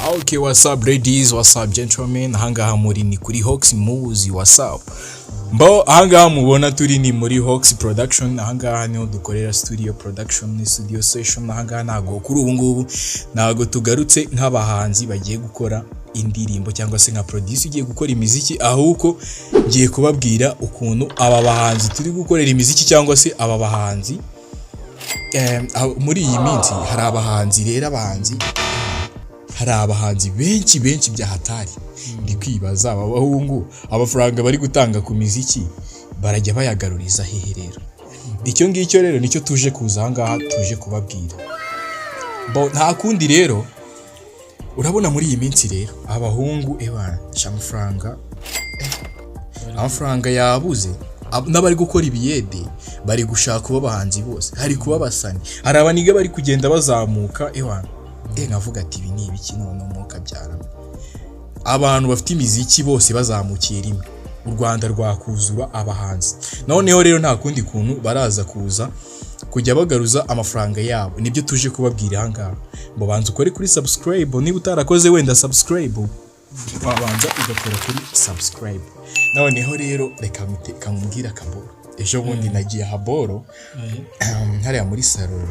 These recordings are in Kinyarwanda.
Okay, what's up ladies, what's up gentlemen, ahangaha muri ni kuri Hawks muzi, what's up? Mbo ahangaha mubona turi ni muri Hawks production, ahangaha niho dukorera studio production, ni studio session, ahangaha ntago kuri ubu ngubu ntago tugarutse nk'abahanzi bagiye gukora indirimbo cyangwa se nka producer ugiye gukora imiziki, ahubwo ngiye kubabwira ukuntu aba bahanzi turi gukorera imiziki cyangwa se aba bahanzi muri iyi minsi hari abahanzi rero hari abahanzi benshi bya hatari. Ndi kwibaza aba bahungu amafaranga bari gutanga ku miziki barajya bayagaruriza hehe rero? Icyo ngicyo rero nicyo tuje kuza ahangaha tuje kubabwira. Nta kundi rero, urabona muri iyi minsi rero abahungu amafaranga yabuze, n'abari gukora ibiyede bari gushaka kuba abahanzi bose, hari kuba basani, hari abaniga bari kugenda bazamuka nkavuga ati ibi ni ibiki none umwuka byaramo. Abantu bafite imiziki bose bazamukiye rimwe, u Rwanda rwakuzura abahanzi. Noneho rero nta kundi kuntu baraza kuza kujya bagaruza amafaranga yabo, nibyo tuje kubabwira ahangaha. Banza ukore kuri subscribe, niba utarakoze wenda subscribe wabanza ugakora kuri subscribe. Noneho rero reka mubwira akaboro. Ejo bundi nagiye haboro hariya muri salon,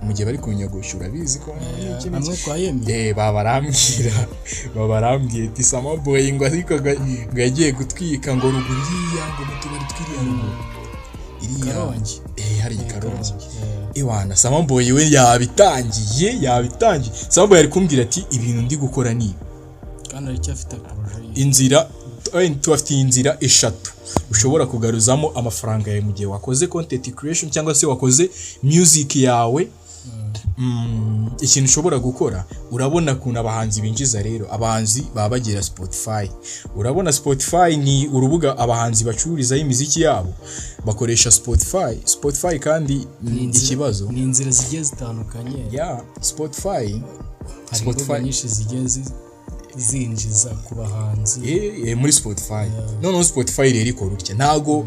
mu gihe bari kunyogosha urabizi ko amwe twayemye babarambwiye ati Sama boy ngo ariko yagiye gutwika ngo ruguriya ngo mutubari twiriya ruguru iriya hari Karongi. Iwana Sama boy we yabitangiye. Sama boy ari kumbwira ati ibintu ndi gukora ni kandi ari cyafite projet inzira tufite inzira eshatu ushobora kugaruzamo amafaranga yawe mu gihe wakoze content creation cyangwa se wakoze music yawe. Ikintu ushobora gukora, urabona kuna abahanzi binjiza rero, abahanzi babagira Spotify. Urabona Spotify ni urubuga abahanzi bacururizaho imiziki yabo, bakoresha Spotify kandi ikibazo ni inzira zigiye zitandukanye. Spotify nyinshi zigiye zinjiza ku bahanzi muri Spotify. None Spotify rero ikora utya, ntago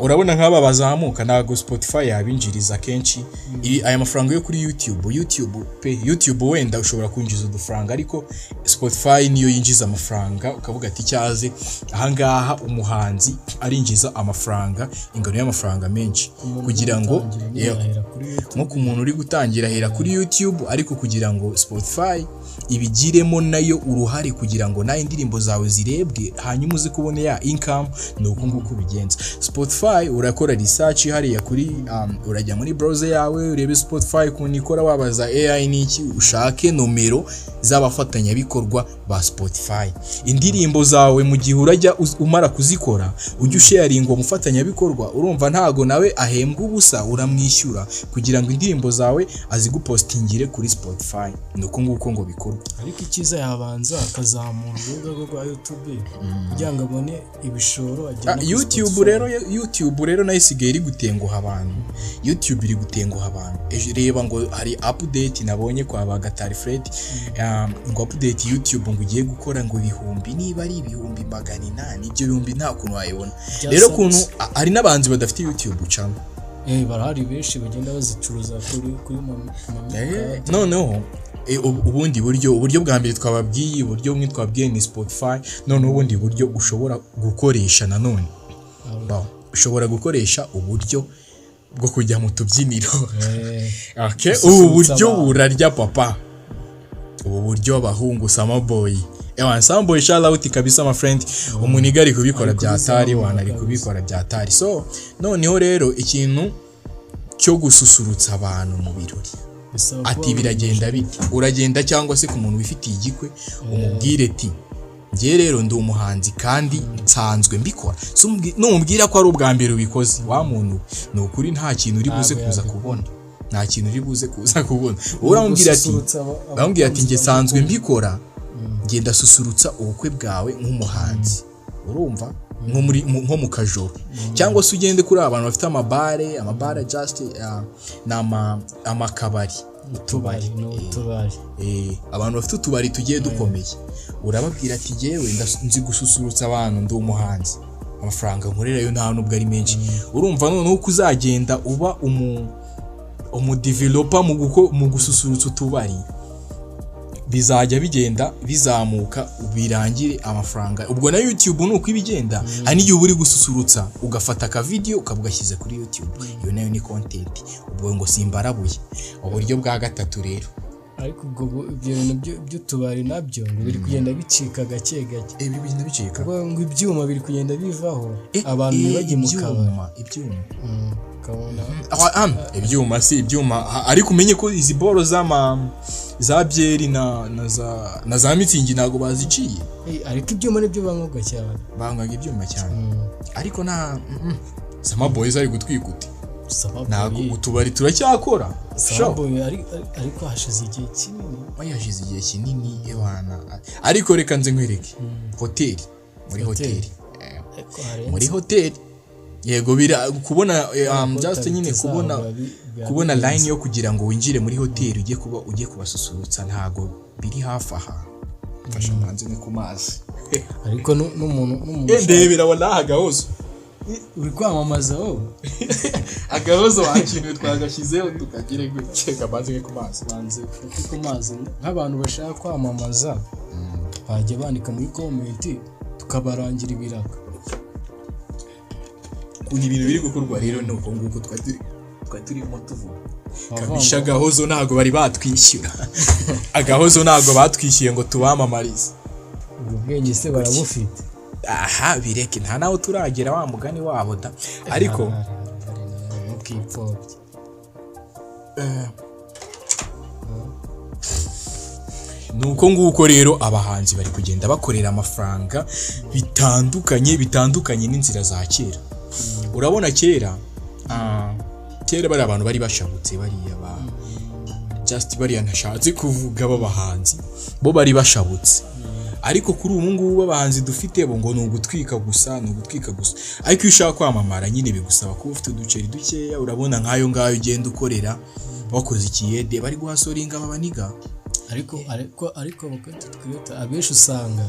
urabona nk'aba bazamuka, ntago Spotify yabinjiriza kenshi aya mafaranga yo kuri YouTube wenda ushobora kwinjiza udufaranga, ariko Spotify niyo yinjiza amafaranga. Ukavuga ati cyaze ahangaha umuhanzi arinjiza amafaranga, ingano y'amafaranga menshi, kugira ngo nko ku muntu uri gutangira hera kuri YouTube, ariko kugira ngo Spotify ibigiremo nayo uruhare kugira ngo nayo indirimbo zawe zirebwe hanyuma uzi kubona ya income, ni uko nguko bigenza. Spotify urakora research hariya kuri urajya muri browser yawe urebe Spotify kuntu ikora, wabaza AI niki, ushake nomero z'abafatanyabikorwa ba Spotify. Indirimbo zawe mu gihe urajya umara kuzikora ujye usharinga umufatanyabikorwa, urumva ntago nawe ahembwa ubusa, uramwishyura kugira ngo indirimbo zawe azigupostingire kuri Spotify. Ni uko nguko ngo bikorwa. Ariko ikiza yabanza akazamura urubuga rwa YouTube kugira ngo abone ibishoro ajyana YouTube rero nayo isigaye iri gutenguha abantu. YouTube iri gutenguha abantu. Reba ngo hari update nabonye kwa Bagatari Fred, ngo update YouTube ngo ugiye gukora ngo ibihumbi, niba ari ibihumbi 800, ibyo bihumbi nta kuntu wayibona. Rero kuntu hari n'abanzi badafite YouTube channel, barahari benshi bagenda bazicuruza kuri noneho ubundi uburyo bwa mbere twababwiye, uburyo bumwe twabwiye ni Spotify. None ubundi buryo ushobora gukoresha nanone, ushobora gukoresha uburyo bwo kujya mu tubyiniro. Ubu buryo burarya papa, ubu buryo abahungu Sama boy Sama boy shout out kabisa my friend, umuniga ari kubikora byatari, ari kubikora byatari. So noneho rero ikintu cyo gususurutsa abantu mu birori, ati biragenda bite, uragenda cyangwa se ku muntu wifitiye igikwe umubwire ati ngiye rero ndi umuhanzi kandi nsanzwe mbikora. Numubwira ko ari ubwa mbere ubikoze, wa muntu ni ukuri nta kintu uri buze kuza kubona, uramubwira ati nge sanzwe mbikora, ngenda susurutsa ubukwe bwawe nk'umuhanzi, urumva nko mu kajoro, cyangwa se ugende kuri abantu bafite amabare just amakabari, utubari abantu bafite utubari tugiye dukomeye, urababwira ati jewe nzi gususurutsa abantu, ndi umuhanzi, amafaranga nkorera yo nta nubwo ari menshi. Urumva none uko uzagenda uba umu developer mu gususurutsa utubari, bizajya bigenda bizamuka birangire amafaranga. Ubwo na YouTube nuko ibigenda, hari n'igihe uri gususurutsa ugafata ka video ukabugashyize kuri YouTube, iyo nayo ni content. Ubwo ngo simbarabuye uburyo bwa gatatu rero. Ariko ubwo ibyo bintu by'utubari nabyo ngo biri kugenda bicika gake gake. Ibi bintu bicika ngo ibyuma biri kugenda bivaho, abantu bajye mu kabari. Ibyuma si ibyuma, ariko umenye ko izi boro za byeri na za mitsingi ntago baziciye. Ariko ibyuma nibyo banywaga cyane, banywaga ibyuma cyane. Ariko na Sama Boys ari gutwikuti, ntago utubari turacyakora. Ariko hashize igihe kinini, yashize igihe kinini ewana. Ariko reka nze nkwereke hoteli, muri hoteli yego bira kubona just nyine kubona line yo kugira ngo winjire muri hoteli ugiye kubasusurutsa ntago biri hafi aha. Fasha manze ni ku mazi. Ariko n'umuntu ndebera wala agahozo uri kwamamaza agahozo wakinwe twagashyizeho tukagire gukeka banze ku mazi nk'abantu bashaka kwamamaza bajya bandika muri comment tukabarangira ibiraka. Kugira ibintu biri gukorwa rero nuko nguko turimo tuvuga kabisha. Agahozo ntago bari batwishyura agahozo ntago batwishyuye ngo tubamamarize. Ubwenge se barabufite? Aha bireke nta naho turagera wa mugani wabo da. Ariko mukipfobye nuko nguko rero abahanzi bari kugenda bakorera amafaranga bitandukanye n'inzira za kera. Urabona kera bari abantu bari bashabutse, bariya ntashatse kuvuga b'abahanzi bo bari bashabutse. Ariko kuri ubu ngubu abahanzi dufite bo ngo ni ugutwika gusa. Ariko iyo ushaka kwamamara nyine bigusaba kuba ufite uduceri dukeya. Urabona nk'ayo ngayo ugenda ukorera wakoze ikiyede bari guhasoringa babaniga. ariko bakatwita abenshi usanga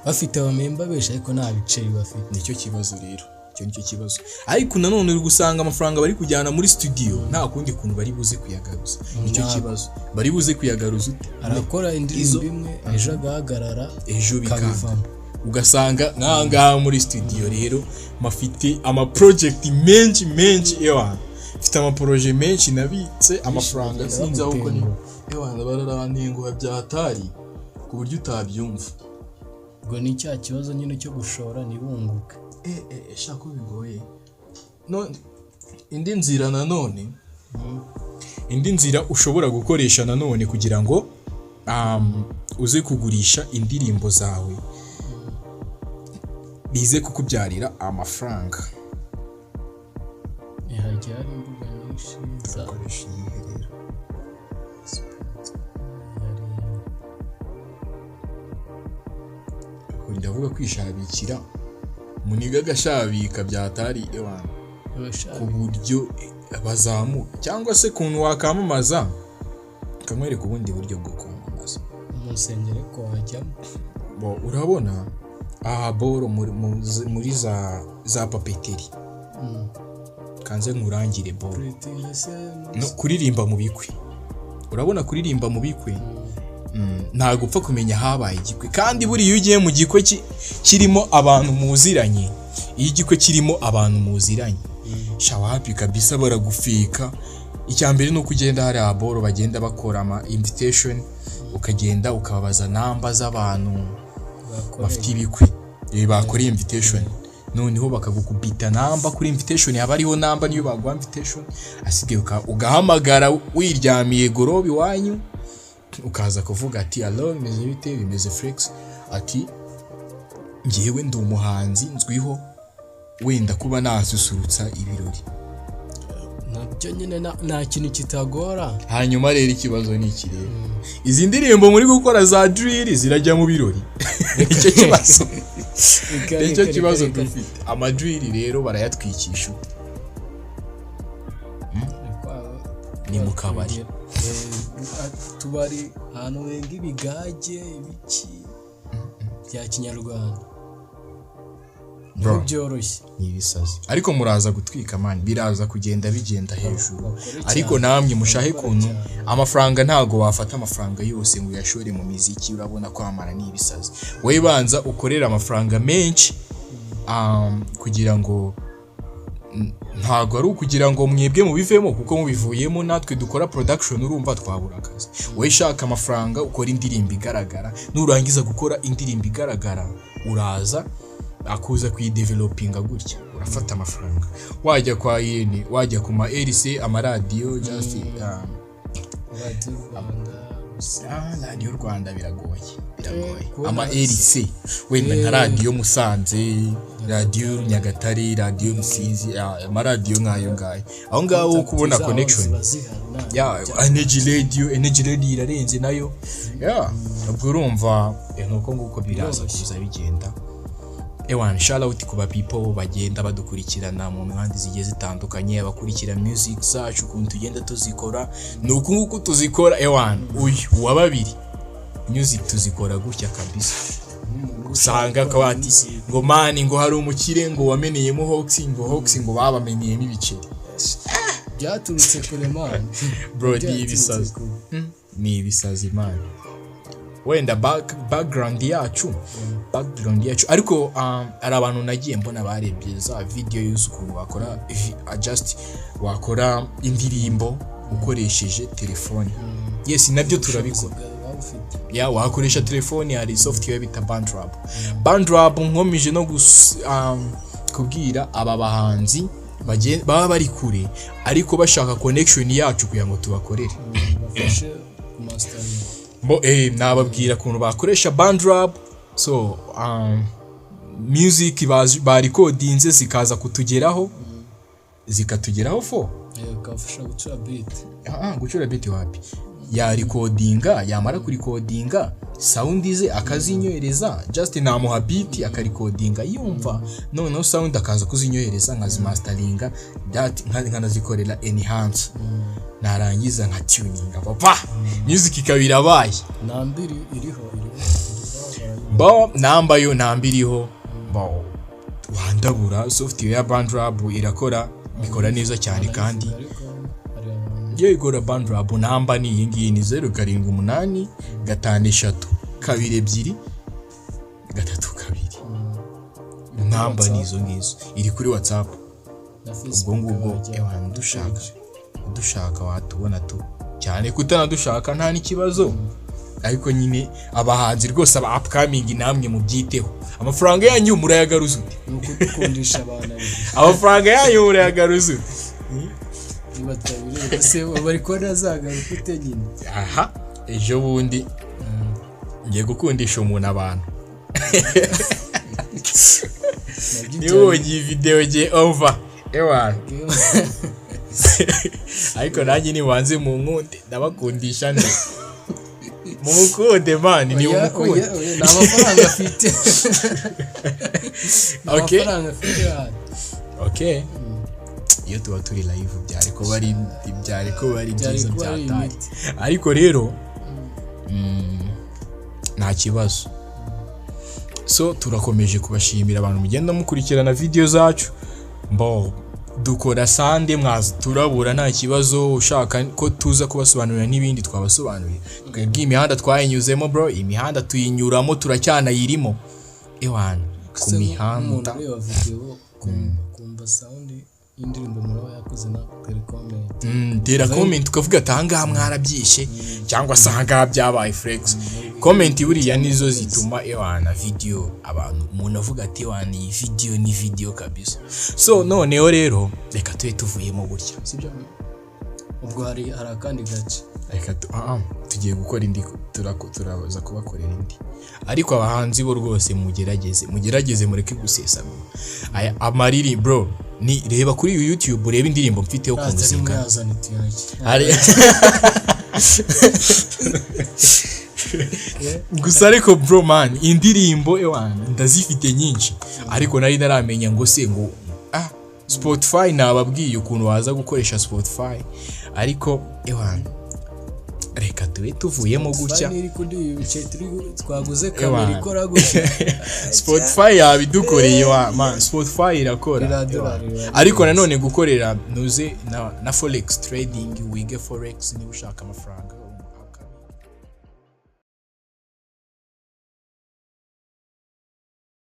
bafite abamemba benshi ariko nta biceri bafite. Nicyo kibazo rero, nicyo kibazo. Ariko nanone uri gusanga amafaranga bari kujyana muri studio nta kundi kuntu bari buze kuyagaruza. Nicyo kibazo, bari buze kuyagaruza arakora indirimbo imwe ejo agahagarara ejo bikava. Ugasanga nkangaha muri studio rero mafite ama project menshi ewa, mfite ama projet menshi nabitse amafaranga sinzi aho ko ni ewa bararaningo byatari ku buryo utabyumva. Ngo ni cya kibazo nyine cyo gushora nibunguke. Shaka bigoye. Indi nzira nanone, indi nzira ushobora gukoresha nanone kugira ngo uze kugurisha indirimbo zawe bize kukubyarira amafaranga. Hajya hari imbuga nyinshi zakoresha iyiherero. Ndavuga kwishabikira muniga gashabika byatari ewana ku buryo bazamuka, cyangwa se kuntu wakamamaza kamwereka ubundi buryo bwo kwamamaza. Umusengere ko hajyamo urabona boro muri za papeteri. Kanze nkurangire boro no kuririmba mu bikwe. Urabona kuririmba mu bikwe ntago upfa kumenya habaye igikwe, kandi buri iyo ugiye mu gikwe kirimo abantu muziranye, iyo igikwe kirimo abantu muziranye shawapi kabisa baragufika. Icyambere no kugenda hari aboro bagenda bakora ama invitation, ukagenda ukababaza namba z'abantu bafite ibikwe bakora invitation, noneho bakagukubita namba kuri invitation, yaba ariho namba niyo bagwa invitation, asigaye ugahamagara wiryamiye gorobi wanyu ukaza kuvuga ati allo bimeze bite, bimeze flex, ati ngiyewe ndi umuhanzi nzwiho wenda kuba nasusurutsa ibirori. Nabyo nyine nta kintu kitagora. Hanyuma rero ikibazo ni iki rero, izi ndirimbo muri gukora za drill zirajya mu birori. Icyo kibazo dufite. Ama drill rero barayatwikisha ni mu kabari, tubari ahantu wenga ibigage ibiki bya kinyarwanda. bro byoroshye ni ibisazi ariko muraza gutwika man biraza kugenda bigenda hejuru ariko namwe mushahe kuntu amafaranga ntago wafata amafaranga yose ngo yashore mu miziki urabona ko amara ni ibisazi we banza ukorera amafaranga menshi kugira ngo ntago ari ukugira ngo mwebwe mubivemo kuko mubivuyemo natwe dukora production urumva twabura akazi we shaka amafaranga ukora indirimbo igaragara nurangiza gukora indirimbo igaragara uraza akuza kuyidevelopinga gutya urafata amafaranga wajya kwa IN wajya ku ma RC amaradiyo just radio Rwanda biragoye ama RC wenda nka radio Musanze radio Nyagatare radio Rusizi amaradiyo nkayo ngayo aho ngaho kubona connection energy radio irarenze nayo ubwo urumva nuko nguko biraza kuza bigenda ewan shout out kuba people bagenda badukurikirana mu mwandi zigiye zitandukanye abakurikira music zacu kuntu tugenda tuzikora nuko nguko tuzikora ewan uyu wa babiri music tuzikora gutya kabisa usanga kabati ngo mani ngo hari umukire ngo wameneyemo Hawks ngo babamenyemo ibiceri byaturutse kure man bro ni ibisazi man wenda background yacu ariko ari abantu nagiye mbona barebye za video y'ukuntu bakora just wakora indirimbo ukoresheje telefone yes nabyo turabikora wakoresha telefone hari software bita Bandrab nkomije no kubwira aba bahanzi baba bari kure ariko bashaka connection yacu kugira ngo tubakorere nababwira kuntu bakoresha Bandrab so music ba recordinze zikaza kutugeraho zikatugeraho kafasha gucura beat gucura beat wapi ya recordinga yamara ku recordinga sound ize akazinyohereza just namuha beat akarecordinga yumva no sound akaza kuzinyohereza nkazimasteringa that nkanazikorera enhance narangiza nka tuning papa music ikabira baye nambiri iriho nambiriho wandabura software ya Bandrab ikora neza cyane kandi igora Bandrab namba ni iyi ngiyi ni 078 5 3 2 2 namba nizo ngizo iri kuri WhatsApp ubwo ngubwo dushaka watubona tu cyane kutanadushaka nta n'ikibazo ariko nyine abahanzi rwose aba upcoming namwe mubyiteho amafaranga yanyu murayagaruza nuko dukundisha abana amafaranga yanyu murayagaruza nibatabire se bari kora zagaruka ute nyine ejo bundi ngiye gukundisha umuntu abantu niwo video je over ewa ariko nanjye nibanze mu nkunde ndabakundisha nde mu mukunde man ni umukunde n'amafaranga afite okay iyo tuba turi live byari ko bari byiza byatari ariko rero nta kibazo so turakomeje kubashimira abantu mugenda mukurikirana video zacu dukora sande mwazi turabura nta kibazo ushaka ko tuza kubasobanurira n'ibindi twabasobanurira twebwe imihanda twayinyuzemo bro imihanda tuyinyuramo turacyana yirimo ewana ku mihanda kumva sound indirimbo muraho yakoze na tera comment ukavuga atanga mwarabyishe cyangwa sanga byabaye flex comment buriya nizo zituma ewana video abantu umuntu avuga ati ewana iyi video ni video kabisa so noneho rero reka tuvuyemo gutya sibyo ubwo hari akandi gace reka tugiye gukora indi turaza kubakorera indi ariko abahanzi bo rwose mugerageze mureke gusesa amariri bro ni reba kuri YouTube ureba indirimbo mfiteho ku muzika gusa ariko bro man indirimbo ewana ndazifite nyinshi ariko nari naramenya ngo se ngo Spotify nababwiye ukuntu waza gukoresha Spotify ariko ewana reka tube tuvuyemo gutya iri kuri ibice twaguze kamera ikora gutya Spotify yabidukoreye wa man Spotify irakora ariko nanone gukorera nuze na forex trading wige forex niba ushaka amafaranga